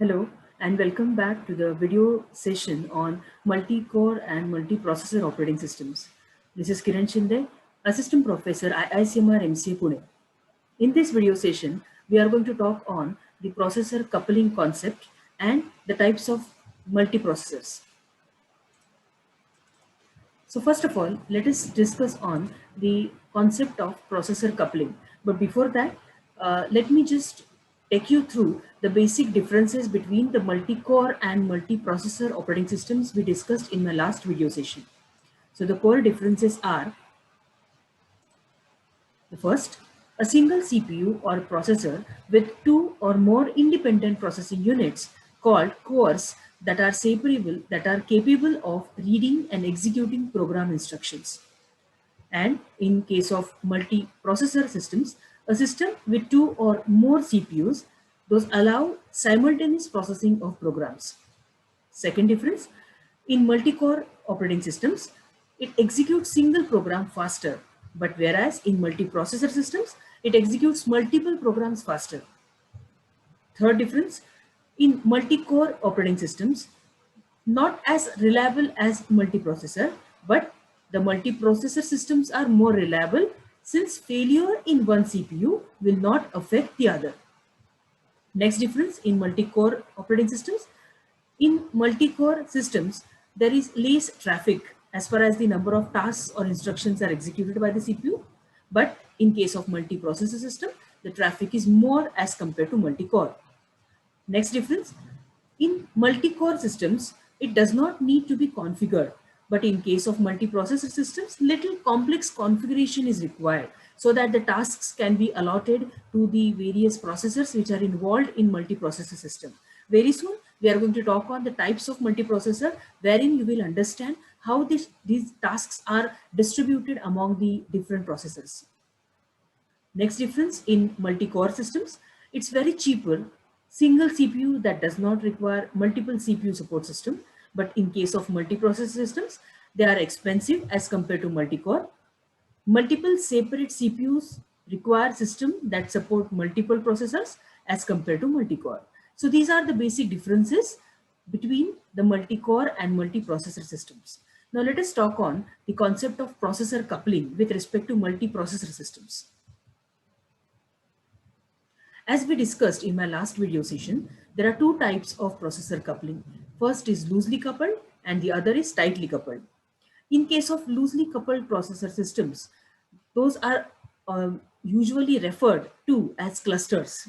Hello and welcome back to the video session on multi-core and multi-processor operating systems. This is Kiran Shinde, Assistant Professor at ICMR MCA Pune. In this video session, we are going to talk on the processor coupling concept and the types of multiprocessors. So first of all, let us discuss on the concept of processor coupling. But before that, let me just take you through the basic differences between the multi-core and multi-processor operating systems we discussed in my last video session. So the core differences are: the first, a single CPU or processor with two or more independent processing units called cores that are capable of reading and executing program instructions. And in case of multi-processor systems, a system with two or more CPUs, those allow simultaneous processing of programs. Second difference, in multi-core operating systems, it executes single program faster, but whereas in multi-processor systems, it executes multiple programs faster. Third difference, in multi-core operating systems, not as reliable as multiprocessor, but the multiprocessor systems are more reliable since failure in one CPU will not affect the other. Next difference in multi-core operating systems. In multi-core systems, there is less traffic as far as the number of tasks or instructions are executed by the CPU. But in case of multiprocessor system, the traffic is more as compared to multi-core. Next difference, in multi-core systems, it does not need to be configured, but in case of multiprocessor systems, little complex configuration is required so that the tasks can be allotted to the various processors which are involved in multiprocessor system. Very soon, we are going to talk on the types of multiprocessor, wherein you will understand how these tasks are distributed among the different processors. Next difference in multi-core systems, it's very cheaper. Single CPU that does not require multiple CPU support system. But in case of multiprocessor systems, they are expensive as compared to multi-core. Multiple separate CPUs require system that support multiple processors as compared to multi-core. So these are the basic differences between the multi-core and multiprocessor systems. Now let us talk on the concept of processor coupling with respect to multiprocessor systems. As we discussed in my last video session, there are two types of processor coupling. First is loosely coupled and the other is tightly coupled. In case of loosely coupled processor systems, those are usually referred to as clusters.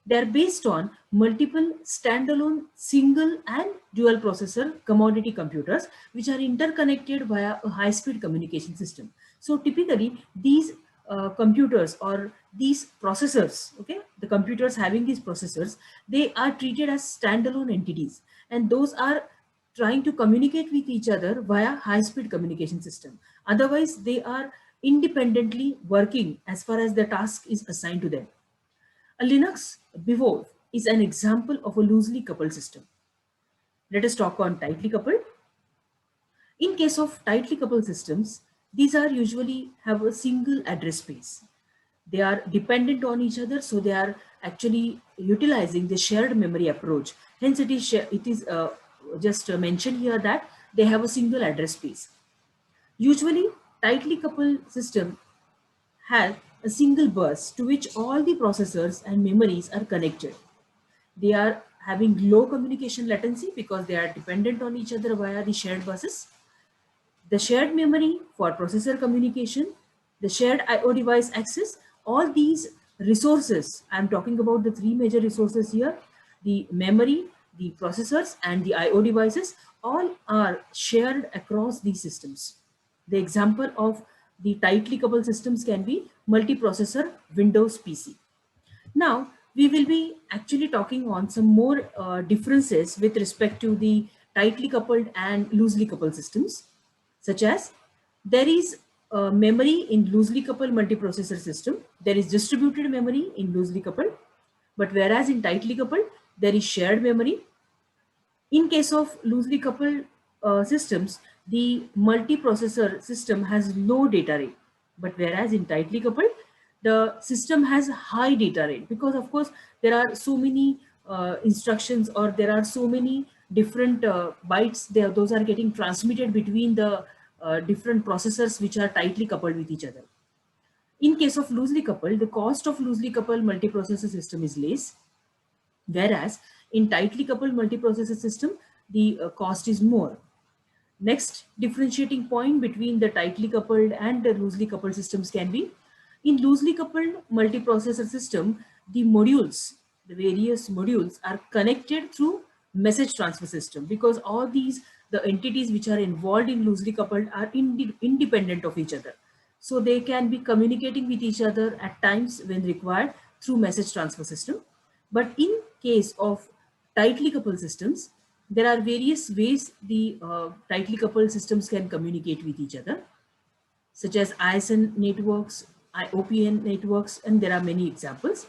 They are based on multiple standalone single and dual processor commodity computers which are interconnected via a high-speed communication system. So typically these computers or these processors, okay, the computers having these processors, they are treated as standalone entities, and those are trying to communicate with each other via high-speed communication system. Otherwise, they are independently working as far as the task is assigned to them. A Linux Bivol is an example of a loosely coupled system. Let us talk on tightly coupled. In case of tightly coupled systems, these are usually have a single address space. They are dependent on each other, so they are actually utilizing the shared memory approach. Hence, it is just mentioned here that they have a single address space. Usually, tightly coupled system have a single bus to which all the processors and memories are connected. They are having low communication latency because they are dependent on each other via the shared buses. The shared memory for processor communication, the shared IO device access, all these resources, I'm talking about the three major resources here, the memory, the processors, and the IO devices, all are shared across these systems. The example of the tightly coupled systems can be multiprocessor Windows PC. Now, we will be actually talking on some more differences with respect to the tightly coupled and loosely coupled systems, such as there is memory in loosely coupled multiprocessor system, there is distributed memory in loosely coupled, but whereas in tightly coupled, there is shared memory. In case of loosely coupled systems, the multiprocessor system has low data rate, but whereas in tightly coupled, the system has high data rate because of course there are so many instructions, or there are so many different bytes there, those are getting transmitted between the different processors which are tightly coupled with each other. In case of loosely coupled, the cost of loosely coupled multiprocessor system is less, whereas in tightly coupled multiprocessor system, the cost is more. Next differentiating point between the tightly coupled and the loosely coupled systems can be, in loosely coupled multiprocessor system, the modules, the various modules are connected through message transfer system, because all these, the entities which are involved in loosely coupled are independent of each other. So they can be communicating with each other at times when required through message transfer system. But in case of tightly coupled systems, there are various ways the tightly coupled systems can communicate with each other, such as ISN networks, IOPN networks, and there are many examples.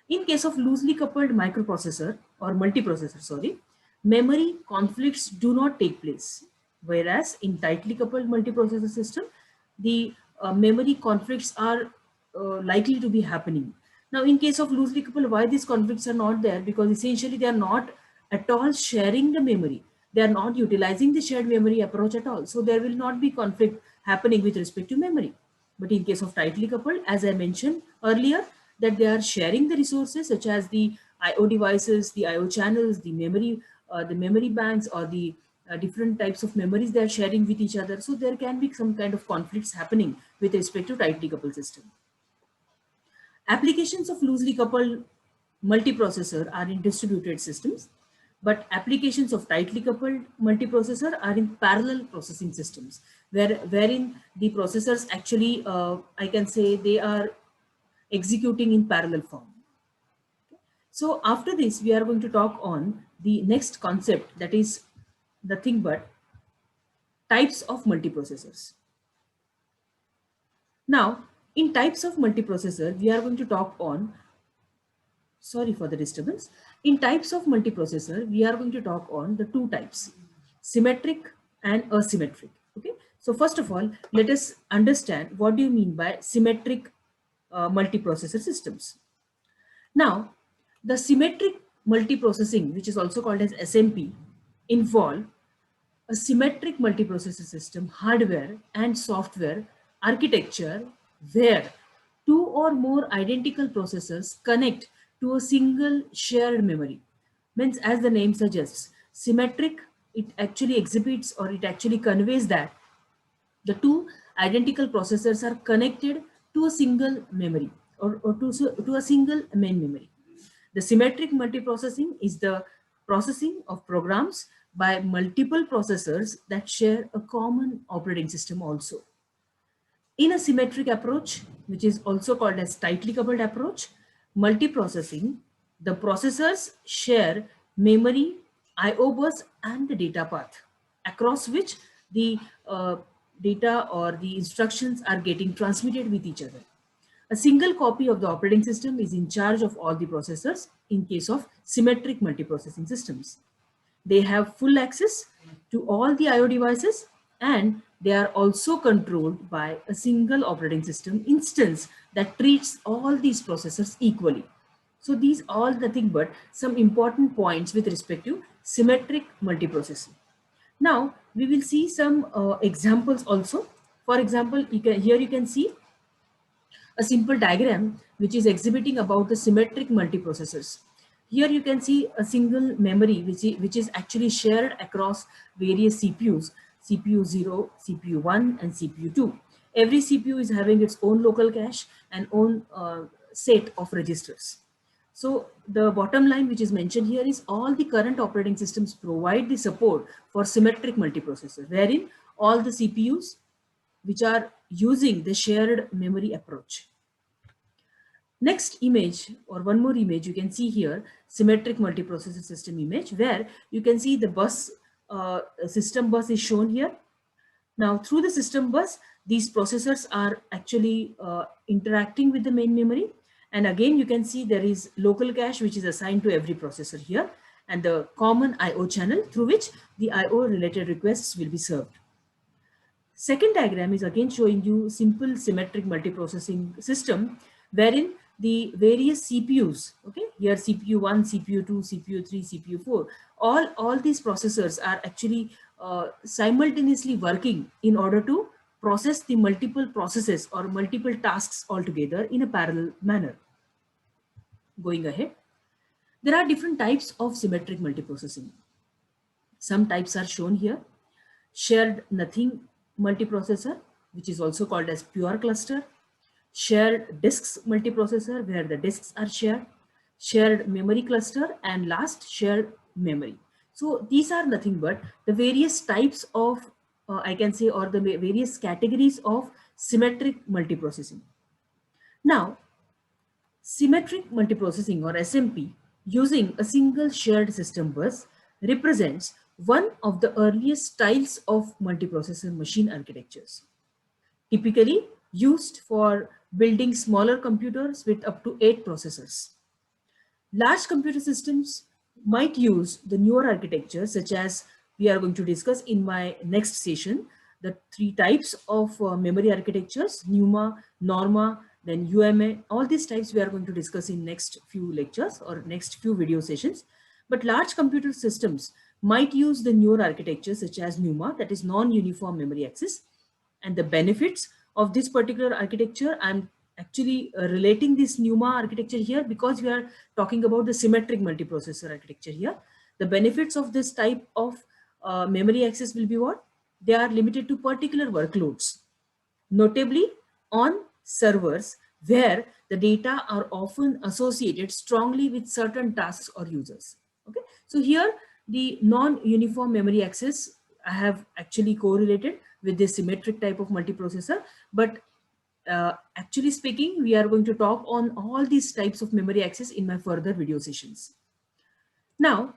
In case of loosely coupled microprocessor or multiprocessor, sorry, memory conflicts do not take place. Whereas in tightly coupled multiprocessor system, the memory conflicts are likely to be happening. Now, in case of loosely coupled, why these conflicts are not there? Because essentially they are not at all sharing the memory. They are not utilizing the shared memory approach at all. So there will not be conflict happening with respect to memory. But in case of tightly coupled, as I mentioned earlier, that they are sharing the resources such as the IO devices, the IO channels, the memory banks, or the different types of memories they are sharing with each other. So there can be some kind of conflicts happening with respect to tightly coupled system. Applications of loosely coupled multiprocessor are in distributed systems, but applications of tightly coupled multiprocessor are in parallel processing systems, wherein the processors actually, I can say, they are executing in parallel form. So after this, we are going to talk on the next concept, that is nothing but types of multiprocessors. Now, in types of multiprocessor, we are going to talk on, sorry for the disturbance. In types of multiprocessor, we are going to talk on the two types, symmetric and asymmetric. Okay. So first of all, let us understand what do you mean by symmetric multiprocessor systems. Now, the symmetric multiprocessing, which is also called as SMP, involve a symmetric multiprocessor system, hardware and software architecture, where two or more identical processors connect to a single shared memory. Means, as the name suggests, symmetric, it actually exhibits, or it actually conveys that the two identical processors are connected to a single memory, or to a single main memory. The symmetric multiprocessing is the processing of programs by multiple processors that share a common operating system also. In a symmetric approach, which is also called as tightly coupled approach, multiprocessing, the processors share memory, IO bus, and the data path, across which the data or the instructions are getting transmitted with each other. A single copy of the operating system is in charge of all the processors in case of symmetric multiprocessing systems. They have full access to all the IO devices, and they are also controlled by a single operating system instance that treats all these processors equally. So these are nothing but some important points with respect to symmetric multiprocessing. Now we will see some examples also. For example, here you can see a simple diagram which is exhibiting about the symmetric multiprocessors. Here you can see a single memory which is actually shared across various CPUs, CPU 0, CPU 1, and CPU 2. Every CPU is having its own local cache and own set of registers. So the bottom line which is mentioned here is all the current operating systems provide the support for symmetric multiprocessor, wherein all the CPUs which are using the shared memory approach. Next image, or one more image, you can see here symmetric multiprocessor system image, where you can see the bus, system bus is shown here. Now through the system bus, these processors are actually interacting with the main memory. And again, you can see there is local cache which is assigned to every processor here, and the common IO channel through which the IO related requests will be served. Second diagram is again showing you simple symmetric multiprocessing system, wherein the various CPUs, okay, here CPU1, CPU2, CPU3, CPU4, all these processors are actually simultaneously working in order to process the multiple processes or multiple tasks altogether in a parallel manner. Going ahead, there are different types of symmetric multiprocessing. Some types are shown here. Shared nothing multiprocessor, which is also called as pure cluster. Shared disks multiprocessor, where the disks are shared. Shared memory cluster, and last, shared memory. So these are nothing but the various types of, I can say, or the various categories of symmetric multiprocessing. Now, symmetric multiprocessing, or SMP, using a single shared system bus represents one of the earliest styles of multiprocessor machine architectures, typically used for building smaller computers with up to 8 processors. Large computer systems might use the newer architecture, such as we are going to discuss in my next session, the three types of memory architectures, NUMA, NORMA, then UMA. All these types we are going to discuss in next few lectures or next few video sessions. But large computer systems might use the newer architecture, such as NUMA, that is non-uniform memory access. And the benefits of this particular architecture, I'm actually relating this NUMA architecture here because we are talking about the symmetric multiprocessor architecture here. The benefits of this type of memory access will be what? They are limited to particular workloads, notably on servers where the data are often associated strongly with certain tasks or users. Okay, so here the non-uniform memory access I have actually correlated with this symmetric type of multiprocessor, but actually speaking, we are going to talk on all these types of memory access in my further video sessions. Now,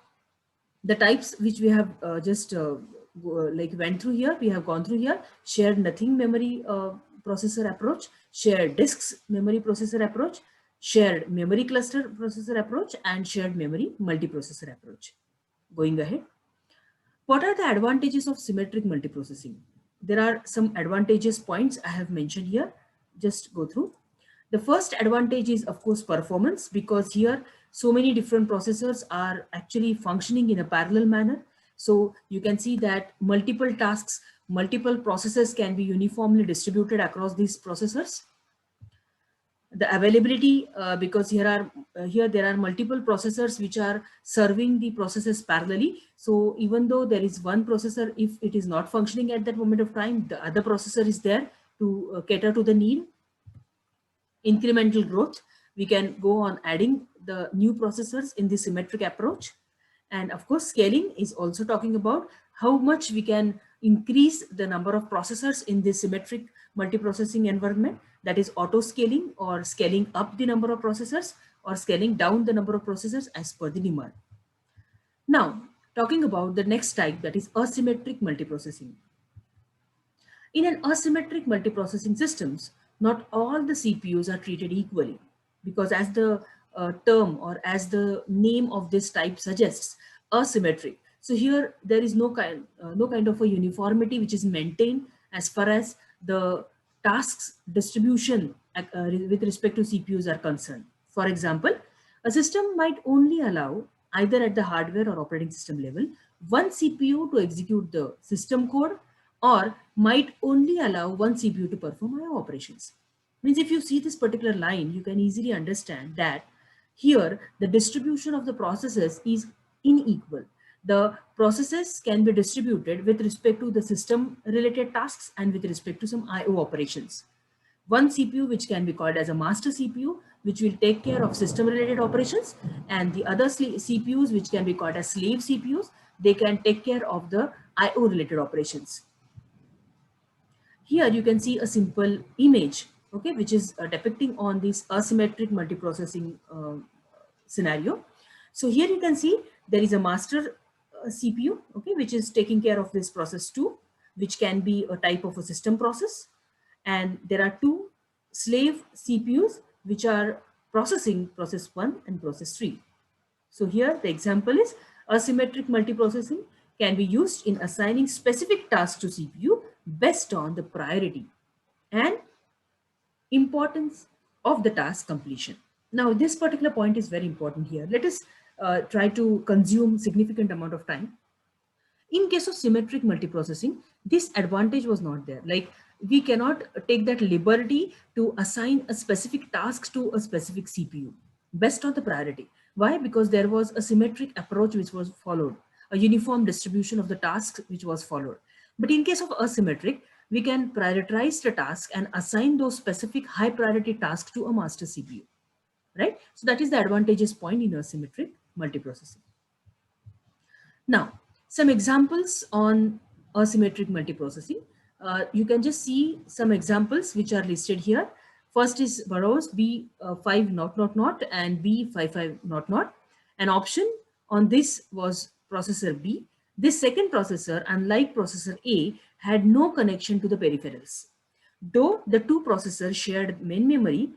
the types which we have just like went through here, we have gone through here: shared nothing memory processor approach, shared disks memory processor approach, shared memory cluster processor approach, and shared memory multiprocessor approach. Going ahead, what are the advantages of symmetric multiprocessing? There are some advantages points I have mentioned here. Just go through. The first advantage is, of course, performance, because here so many different processors are actually functioning in a parallel manner. So you can see that multiple tasks, multiple processes can be uniformly distributed across these processors. The availability, because here there are multiple processors which are serving the processes parallelly. So even though there is one processor, if it is not functioning at that moment of time, the other processor is there to cater to the need. Incremental growth, we can go on adding the new processors in the symmetric approach. And of course, scaling is also talking about how much we can increase the number of processors in this symmetric multiprocessing environment, that is auto scaling, or scaling up the number of processors, or scaling down the number of processors as per the demand. Now, talking about the next type, that is asymmetric multiprocessing. In an asymmetric multiprocessing systems, not all the CPUs are treated equally, because as the term or as the name of this type suggests, asymmetric. So here there is no kind of a uniformity which is maintained as far as the tasks distribution with respect to CPUs are concerned. For example, a system might only allow, either at the hardware or operating system level, one CPU to execute the system code, or might only allow one CPU to perform IO operations. Means if you see this particular line, you can easily understand that here the distribution of the processes is unequal. The processes can be distributed with respect to the system related tasks and with respect to some IO operations. One CPU which can be called as a master CPU, which will take care of system related operations, and the other CPUs which can be called as slave CPUs, they can take care of the IO related operations. Here you can see a simple image, okay, which is depicting on this asymmetric multiprocessing scenario. So here you can see there is a master CPU, okay, which is taking care of this process 2, which can be a type of a system process. And there are two slave CPUs which are processing process 1 and process 3. So here the example is asymmetric multiprocessing can be used in assigning specific tasks to CPU based on the priority and importance of the task completion. Now, this particular point is very important here. Let us try to consume significant amount of time. In case of symmetric multiprocessing, this advantage was not there. Like, we cannot take that liberty to assign a specific task to a specific CPU based on the priority. Why? Because there was a symmetric approach which was followed, a uniform distribution of the tasks which was followed. But in case of asymmetric, we can prioritize the task and assign those specific high priority tasks to a master CPU, right? So that is the advantageous point in asymmetric multiprocessing. Now, some examples on asymmetric multiprocessing. You can just see some examples which are listed here. First is Burroughs B5 not not not and B55 not not. An option on this was processor B. This second processor, unlike processor A, had no connection to the peripherals. Though the two processors shared main memory,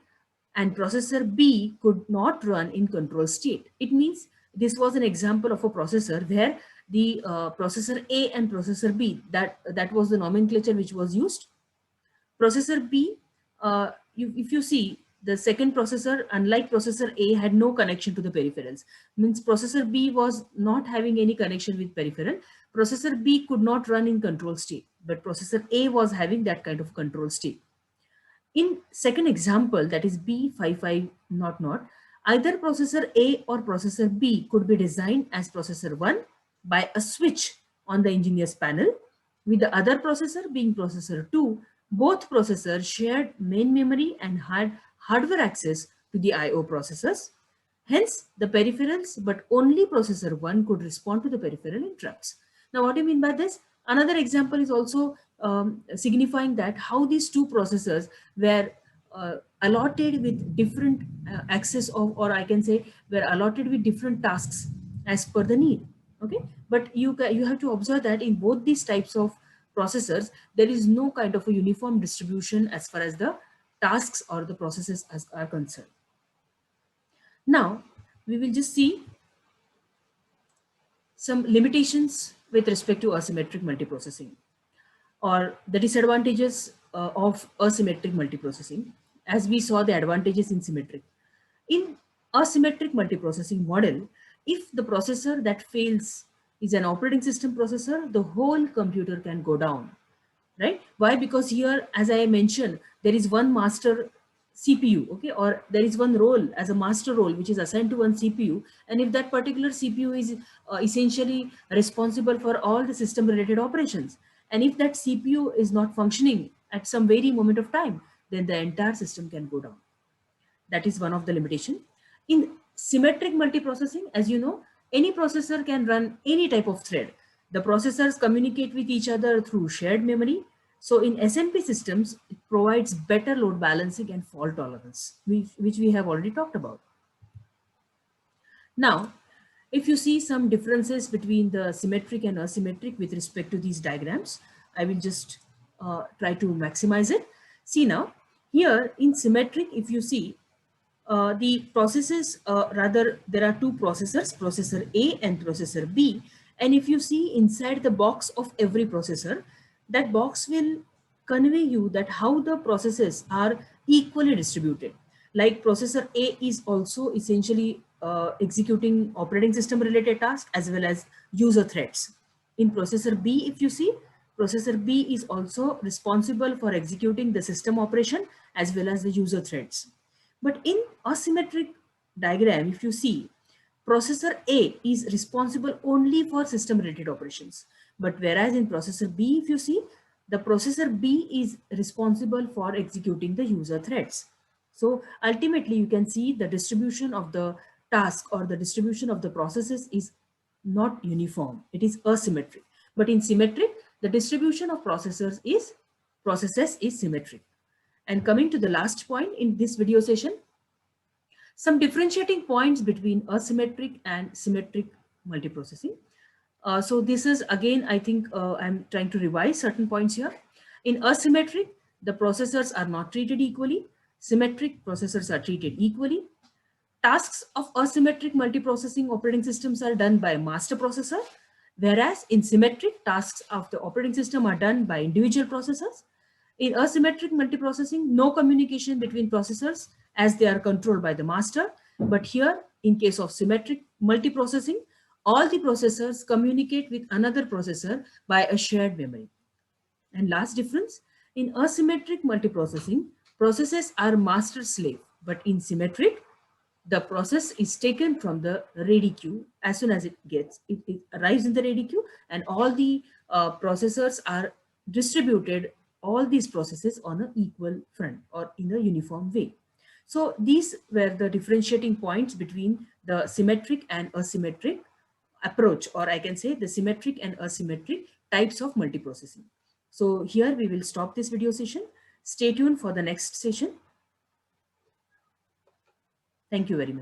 and processor B could not run in control state. It means this was an example of a processor where the processor A and processor B, that was the nomenclature which was used. Processor B, if you see, the second processor, unlike processor A, had no connection to the peripherals. Means processor B was not having any connection with peripheral. Processor B could not run in control state, but processor A was having that kind of control state. In second example, that is B55 not not, either processor A or processor B could be designed as processor 1 by a switch on the engineer's panel, with the other processor being processor 2. Both processors shared main memory and had hardware access to the I/O processors. Hence, the peripherals, but only processor 1 could respond to the peripheral interrupts. Now, what do you mean by this? Another example is also signifying that how these two processors were allotted with different access of, or I can say, were allotted with different tasks as per the need. Okay, but you have to observe that in both these types of processors, there is no kind of a uniform distribution as far as the tasks or the processes are concerned. Now, we will just see some limitations with respect to asymmetric multiprocessing, or the disadvantages of asymmetric multiprocessing, as we saw the advantages in symmetric. In asymmetric multiprocessing model, if the processor that fails is an operating system processor, the whole computer can go down, right? Why? Because here, as I mentioned, there is one master CPU, okay, or there is one role as a master role which is assigned to one CPU, and if that particular CPU is essentially responsible for all the system related operations, and if that CPU is not functioning at some very moment of time, then the entire system can go down. That is one of the limitation. In symmetric multiprocessing, as you know, any processor can run any type of thread. The processors communicate with each other through shared memory. So in SMP systems, it provides better load balancing and fault tolerance, which we have already talked about. Now, if you see some differences between the symmetric and asymmetric with respect to these diagrams, I will just try to maximize it. See now, here in symmetric, if you see, the processes, rather there are two processors, processor A and processor B. And if you see inside the box of every processor, that box will convey you that how the processes are equally distributed. Like processor A is also essentially executing operating system related tasks as well as user threads. In processor B, if you see, processor B is also responsible for executing the system operation as well as the user threads. But in asymmetric diagram, if you see, processor A is responsible only for system related operations. But whereas in processor B, if you see, the processor B is responsible for executing the user threads. So ultimately you can see the distribution of the task or the distribution of the processes is not uniform. It is asymmetric. But in symmetric, the distribution of processes is symmetric. And coming to the last point in this video session, some differentiating points between asymmetric and symmetric multiprocessing. So this is again, I think I'm trying to revise certain points here. In asymmetric, the processors are not treated equally. Symmetric processors are treated equally. Tasks of asymmetric multiprocessing operating systems are done by master processor, whereas in symmetric, tasks of the operating system are done by individual processors. In asymmetric multiprocessing, no communication between processors as they are controlled by the master. But here, in case of symmetric multiprocessing, all the processors communicate with another processor by a shared memory. And last difference, in asymmetric multiprocessing, processes are master slave, but in symmetric, the process is taken from the ready queue as soon as it arrives in the ready queue, and all the processors are distributed, all these processes on an equal front or in a uniform way. So these were the differentiating points between the symmetric and asymmetric approach, or I can say the symmetric and asymmetric types of multiprocessing. So here we will stop this video session. Stay tuned for the next session. Thank you very much.